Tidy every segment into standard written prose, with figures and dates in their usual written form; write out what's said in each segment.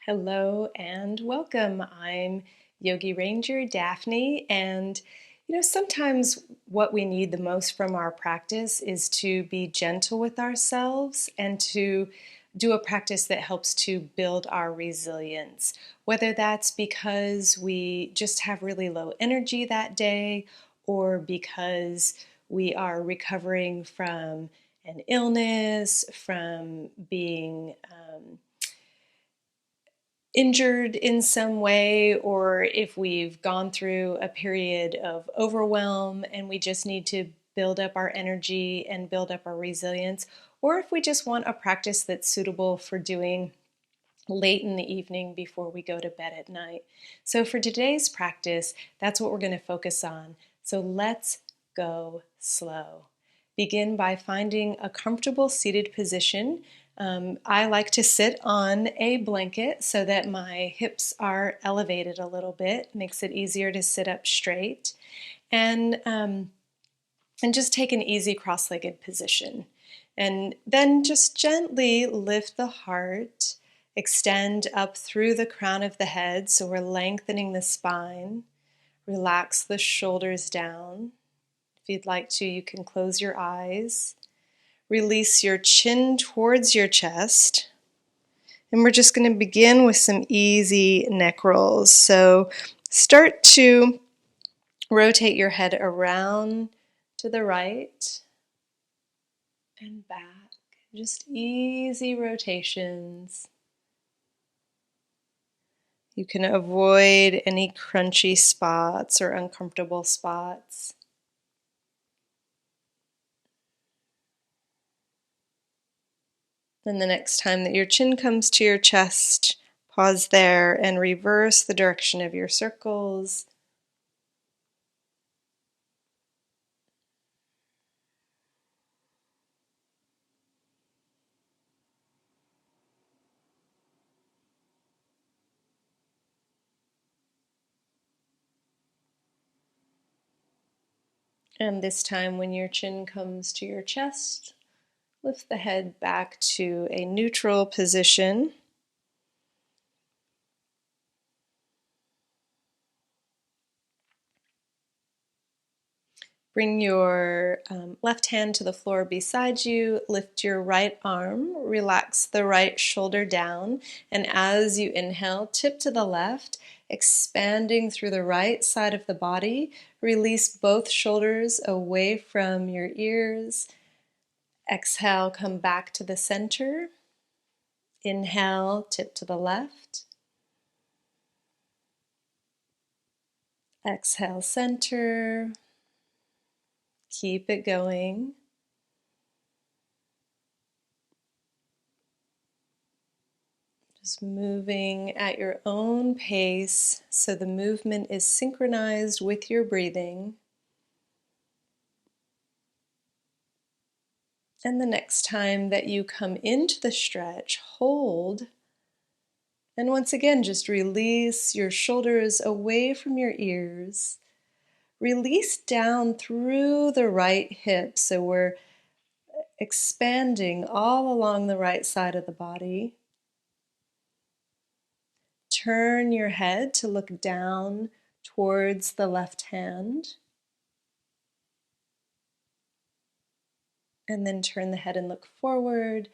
Hello and welcome. I'm Yogi Ranger, Daphne, and sometimes what we need the most from our practice is to be gentle with ourselves and to do a practice that helps to build our resilience. Whether that's because we just have really low energy that day or because we are recovering from an illness, from being injured in some way, or if we've gone through a period of overwhelm and we just need to build up our energy and build up our resilience, or if we just want a practice that's suitable for doing late in the evening before we go to bed at night. So for today's practice, that's what we're going to focus on. So let's go slow. Begin by finding a comfortable seated position. I like to sit on a blanket so that my hips are elevated a little bit. Makes it easier to sit up straight. And just take an easy cross-legged position. And then just gently lift the heart, extend up through the crown of the head, so we're lengthening the spine. Relax the shoulders down. If you'd like to, you can close your eyes. Release your chin towards your chest. And we're just going to begin with some easy neck rolls. So start to rotate your head around to the right and back. Just easy rotations. You can avoid any crunchy spots or uncomfortable spots. Then the next time that your chin comes to your chest, pause there and reverse the direction of your circles. And this time when your chin comes to your chest, lift the head back to a neutral position. Bring your left hand to the floor beside you, lift your right arm, relax the right shoulder down, and as you inhale, tip to the left, expanding through the right side of the body. Release both shoulders away from your ears. Exhale, come back to the center. Inhale, tip to the left. Exhale, center. Keep it going. Just moving at your own pace so the movement is synchronized with your breathing. And the next time that you come into the stretch, hold. And once again, just release your shoulders away from your ears. Release down through the right hip, so we're expanding all along the right side of the body. Turn your head to look down towards the left hand. And then turn the head and look forward.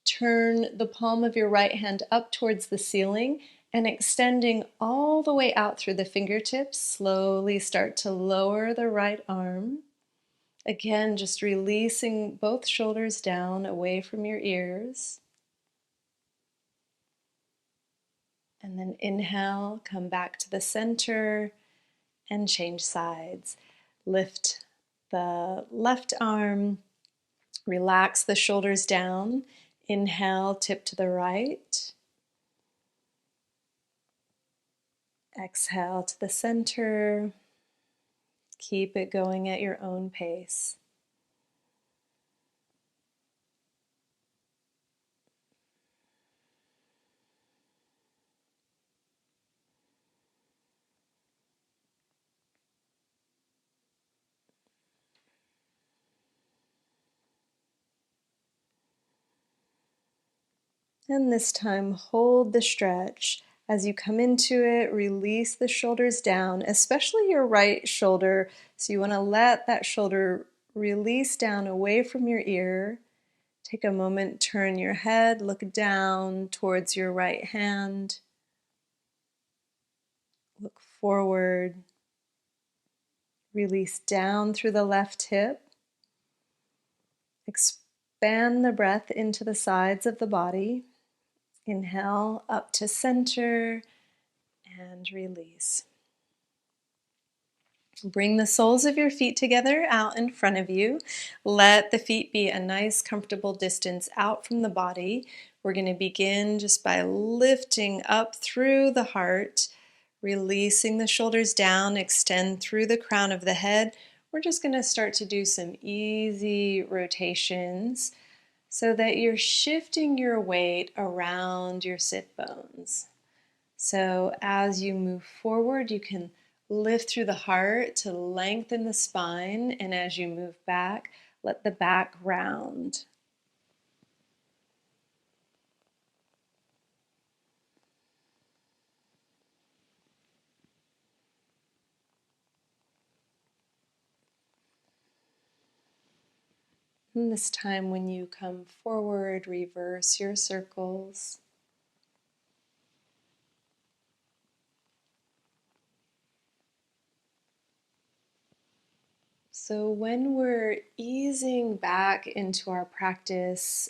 Turn the palm of your right hand up towards the ceiling and extending all the way out through the fingertips. Slowly start to lower the right arm. Again, just releasing both shoulders down away from your ears. And then inhale, come back to the center and change sides. Lift the left arm, relax the shoulders down. Inhale, tip to the right. Exhale to the center. Keep it going at your own pace. And this time, hold the stretch. As you come into it, release the shoulders down, especially your right shoulder. So you want to let that shoulder release down away from your ear. Take a moment, turn your head, look down towards your right hand. Look forward. Release down through the left hip. Expand the breath into the sides of the body. Inhale up to center and release. Bring the soles of your feet together out in front of you. Let the feet be a nice, comfortable distance out from the body. We're going to begin just by lifting up through the heart, releasing the shoulders down, extend through the crown of the head. We're just going to start to do some easy rotations so that you're shifting your weight around your sit bones. So as you move forward, you can lift through the heart to lengthen the spine, and as you move back, let the back round. And this time when you come forward, reverse your circles. So when we're easing back into our practice,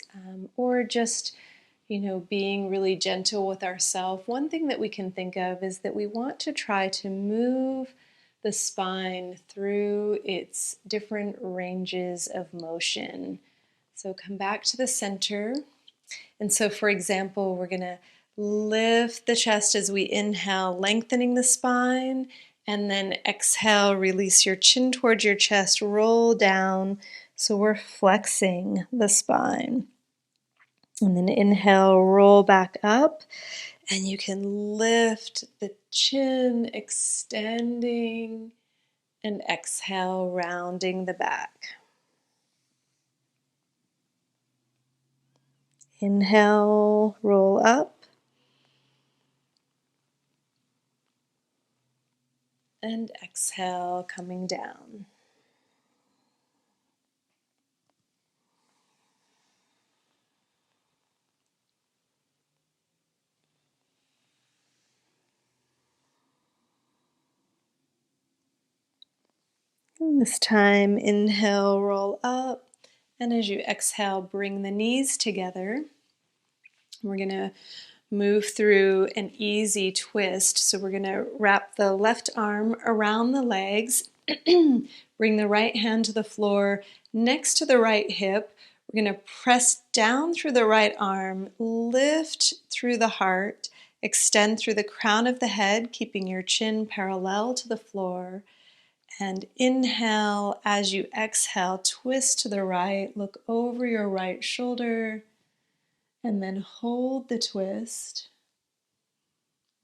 or just being really gentle with ourselves, one thing that we can think of is that we want to try to move the spine through its different ranges of motion. So come back to the center. And so, for example, we're going to lift the chest as we inhale, lengthening the spine, and then exhale, release your chin towards your chest, roll down. So we're flexing the spine. And then inhale, roll back up, and you can lift the chin, extending, and exhale, rounding the back. Inhale, roll up, and exhale, coming down. And this time, inhale, roll up, and as you exhale, bring the knees together. We're going to move through an easy twist. So we're going to wrap the left arm around the legs, bring the right hand to the floor next to the right hip. We're going to press down through the right arm, lift through the heart, extend through the crown of the head, keeping your chin parallel to the floor. And inhale, as you exhale, twist to the right, look over your right shoulder, and then hold the twist.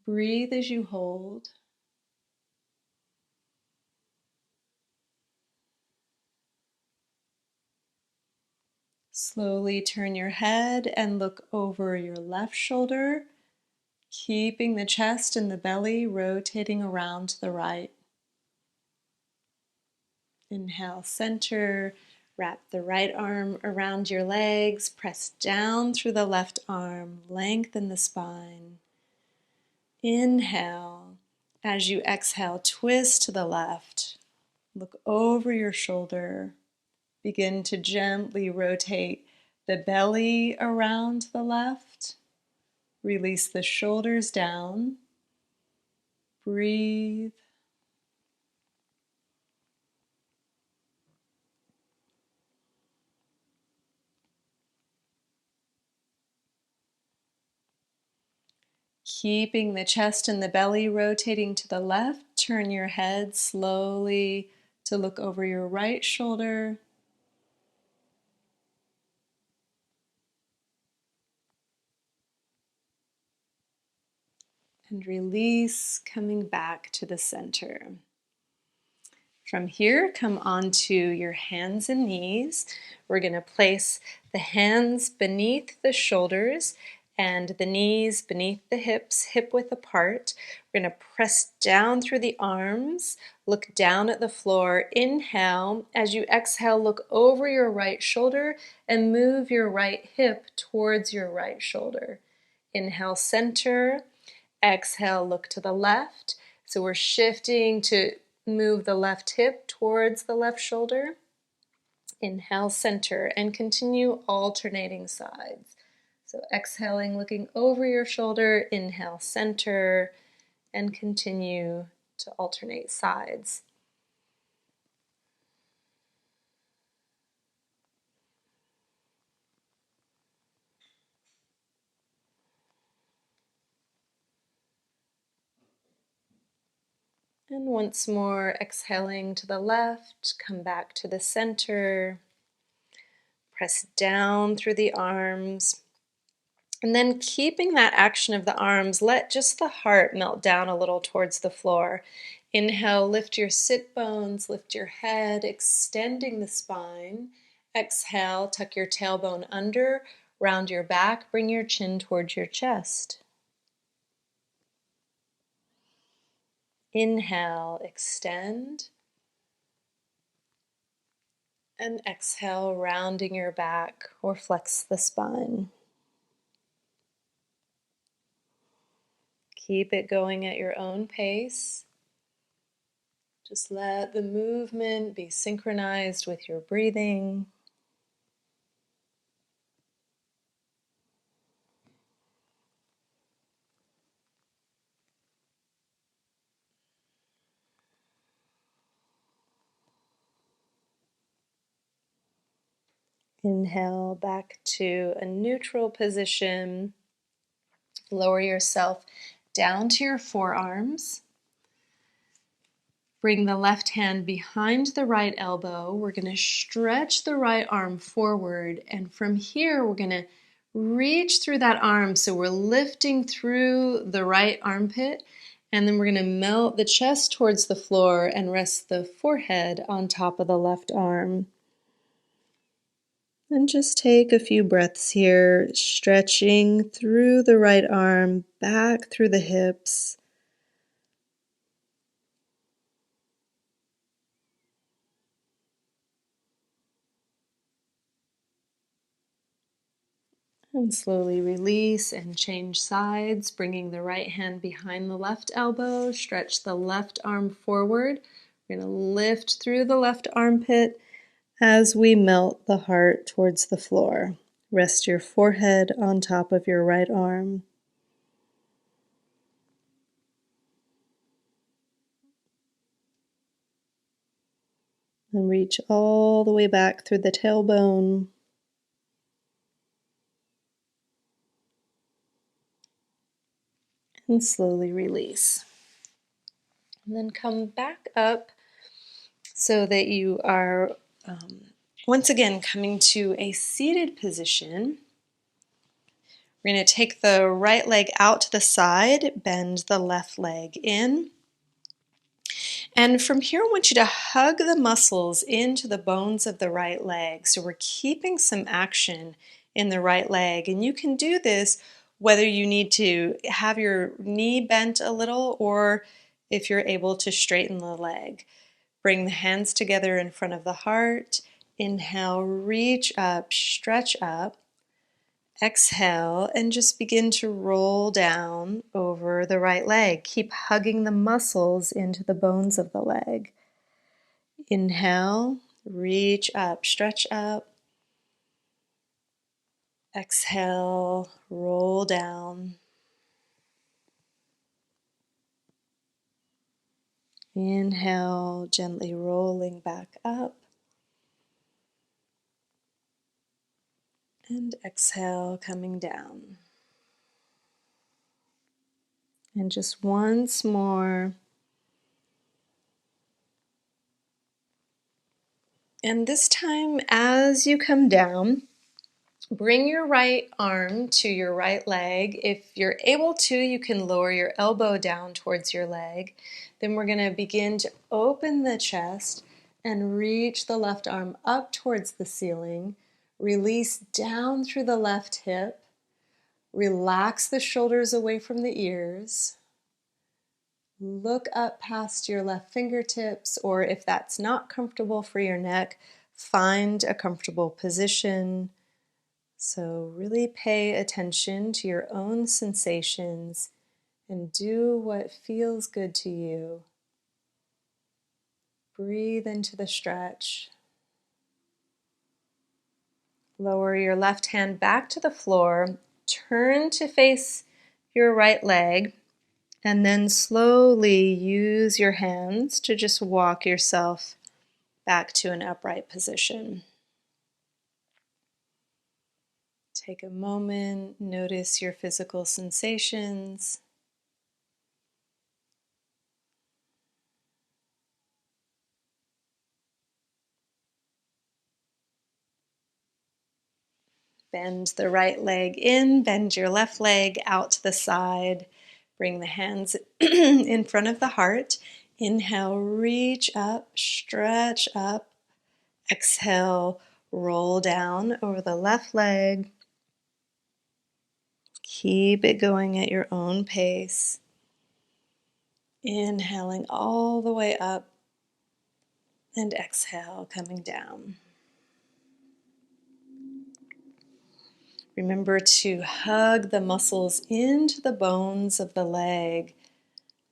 Breathe as you hold. Slowly turn your head and look over your left shoulder, keeping the chest and the belly rotating around to the right. Inhale, center. Wrap the right arm around your legs. Press down through the left arm. Lengthen the spine. Inhale. As you exhale, twist to the left. Look over your shoulder. Begin to gently rotate the belly around the left. Release the shoulders down. Breathe. Keeping the chest and the belly rotating to the left, turn your head slowly to look over your right shoulder. And release, coming back to the center. From here, come onto your hands and knees. We're going to place the hands beneath the shoulders and the knees beneath the hips, hip width apart. We're going to press down through the arms, look down at the floor. Inhale. As you exhale, look over your right shoulder and move your right hip towards your right shoulder. Inhale, center. Exhale, look to the left. So we're shifting to move the left hip towards the left shoulder. Inhale, center, and continue alternating sides. So exhaling, looking over your shoulder. Inhale, center, and continue to alternate sides. And once more, exhaling to the left, come back to the center. Press down through the arms. And then keeping that action of the arms, let just the heart melt down a little towards the floor. Inhale, lift your sit bones, lift your head, extending the spine. Exhale, tuck your tailbone under, round your back, bring your chin towards your chest. Inhale, extend. And exhale, rounding your back or flex the spine. Keep it going at your own pace. Just let the movement be synchronized with your breathing. Inhale back to a neutral position. Lower yourself down to your forearms. Bring the left hand behind the right elbow. We're going to stretch the right arm forward, and from here we're going to reach through that arm. So we're lifting through the right armpit, and then we're going to melt the chest towards the floor and rest the forehead on top of the left arm. And just take a few breaths here, stretching through the right arm, back through the hips. And slowly release and change sides, bringing the right hand behind the left elbow. Stretch the left arm forward. We're going to lift through the left armpit as we melt the heart towards the floor. Rest your forehead on top of your right arm. And reach all the way back through the tailbone. And slowly release. And then come back up so that you are once again coming to a seated position. We're going to take the right leg out to the side, bend the left leg in. And from here, I want you to hug the muscles into the bones of the right leg. So we're keeping some action in the right leg. And you can do this whether you need to have your knee bent a little or if you're able to straighten the leg. Bring the hands together in front of the heart. Inhale, reach up, stretch up. Exhale, and just begin to roll down over the right leg. Keep hugging the muscles into the bones of the leg. Inhale, reach up, stretch up. Exhale, roll down. Inhale, gently rolling back up. And exhale, coming down. And just once more. And this time, as you come down, bring your right arm to your right leg. If you're able to, you can lower your elbow down towards your leg. Then we're going to begin to open the chest and reach the left arm up towards the ceiling. Release down through the left hip. Relax the shoulders away from the ears. Look up past your left fingertips, or if that's not comfortable for your neck, find a comfortable position. So really pay attention to your own sensations and do what feels good to you. Breathe into the stretch. Lower your left hand back to the floor. Turn to face your right leg, and then slowly use your hands to just walk yourself back to an upright position. Take a moment, notice your physical sensations. Bend the right leg in, bend your left leg out to the side. Bring the hands in front of the heart. Inhale, reach up, stretch up. Exhale, roll down over the left leg. Keep it going at your own pace. Inhaling all the way up and exhale, coming down. Remember to hug the muscles into the bones of the leg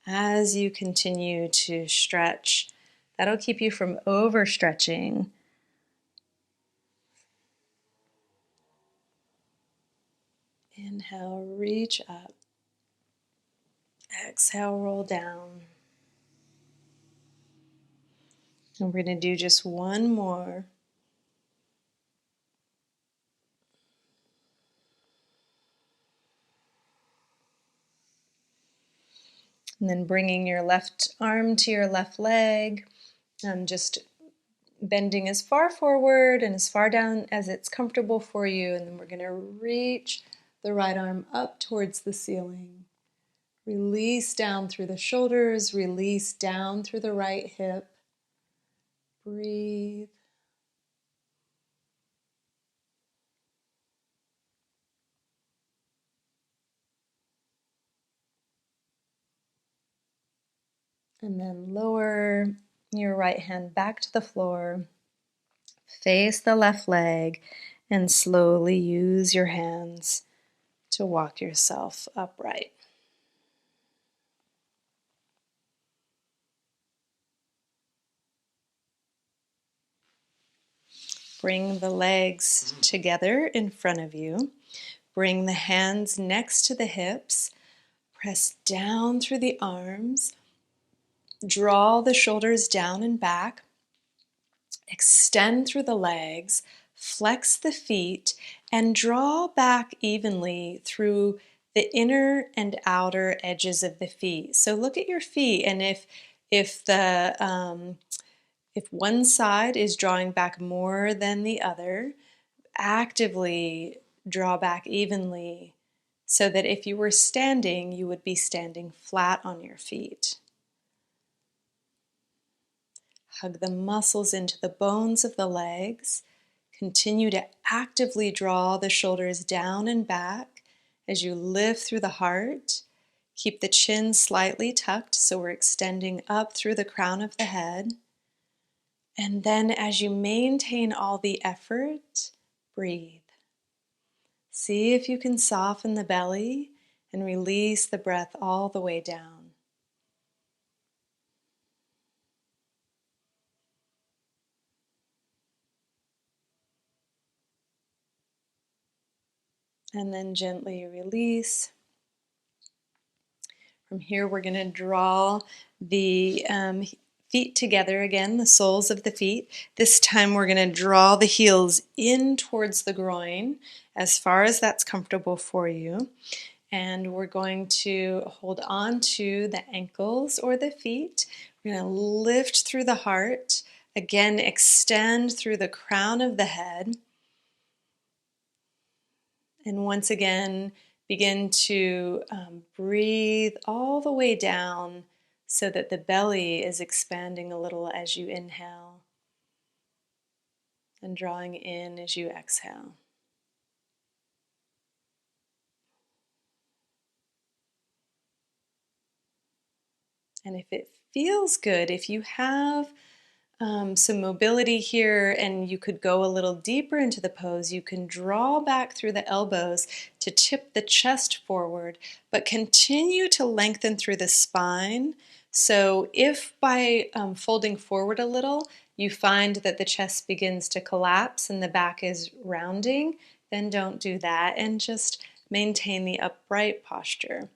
as you continue to stretch. That'll keep you from overstretching. Inhale, reach up. Exhale, roll down. And we're going to do just one more. And then bringing your left arm to your left leg, just bending as far forward and as far down as it's comfortable for you. And then we're going to reach the right arm up towards the ceiling. Release down through the shoulders, release down through the right hip. Breathe. And then lower your right hand back to the floor. Face the left leg and slowly use your hands to walk yourself upright. Bring the legs together in front of you. Bring the hands next to the hips. Press down through the arms. Draw the shoulders down and back. Extend through the legs. Flex the feet and draw back evenly through the inner and outer edges of the feet. So look at your feet, and if one side is drawing back more than the other, actively draw back evenly so that if you were standing, you would be standing flat on your feet. Hug the muscles into the bones of the legs. Continue to actively draw the shoulders down and back as you lift through the heart. Keep the chin slightly tucked so we're extending up through the crown of the head. And then as you maintain all the effort, breathe. See if you can soften the belly and release the breath all the way down. And then gently release. From here, we're going to draw the feet together again, the soles of the feet. This time, we're going to draw the heels in towards the groin as far as that's comfortable for you. And we're going to hold on to the ankles or the feet. We're going to lift through the heart. Again, extend through the crown of the head. And once again, begin to breathe all the way down so that the belly is expanding a little as you inhale and drawing in as you exhale. And if it feels good, if you have some mobility here and you could go a little deeper into the pose, you can draw back through the elbows to tip the chest forward, but continue to lengthen through the spine. So if by folding forward a little, you find that the chest begins to collapse and the back is rounding, then don't do that and just maintain the upright posture.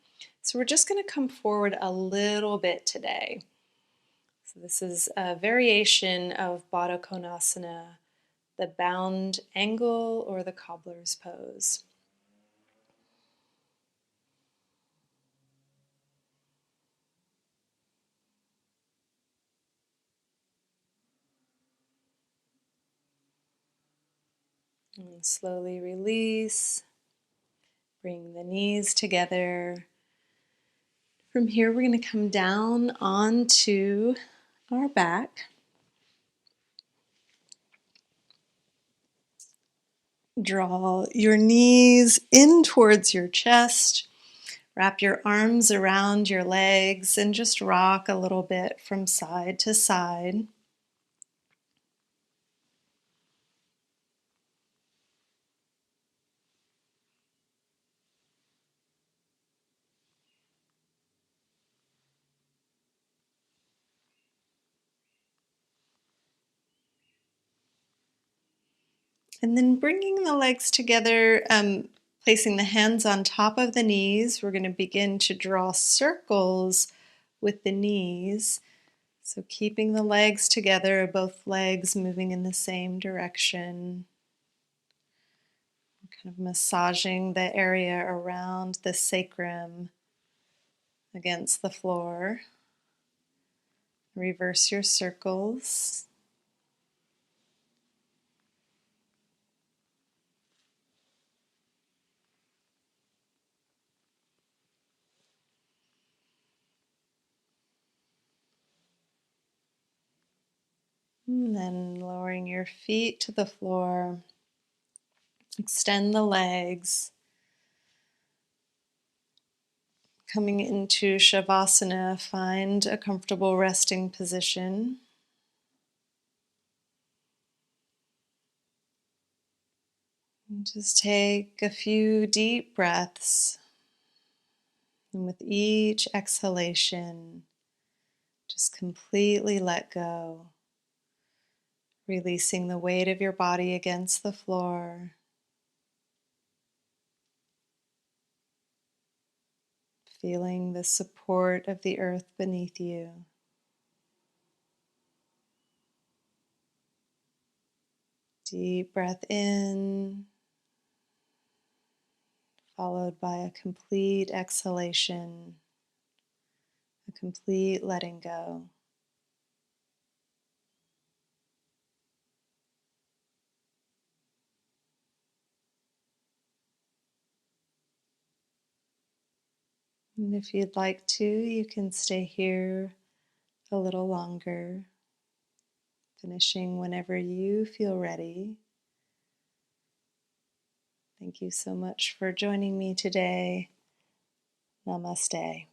So we're just going to come forward a little bit today. So this is a variation of Badakonasana, the bound angle or the cobbler's pose. And slowly release, bring the knees together. From here, we're going to come down onto our back. Draw your knees in towards your chest. Wrap your arms around your legs and just rock a little bit from side to side. And then bringing the legs together, placing the hands on top of the knees, we're going to begin to draw circles with the knees. So keeping the legs together, both legs moving in the same direction. Kind of massaging the area around the sacrum against the floor. Reverse your circles. And then lowering your feet to the floor. Extend the legs. Coming into Shavasana, find a comfortable resting position. And just take a few deep breaths. And with each exhalation, just completely let go. Releasing the weight of your body against the floor. Feeling the support of the earth beneath you. Deep breath in, followed by a complete exhalation, a complete letting go. And if you'd like to, you can stay here a little longer, finishing whenever you feel ready. Thank you so much for joining me today. Namaste.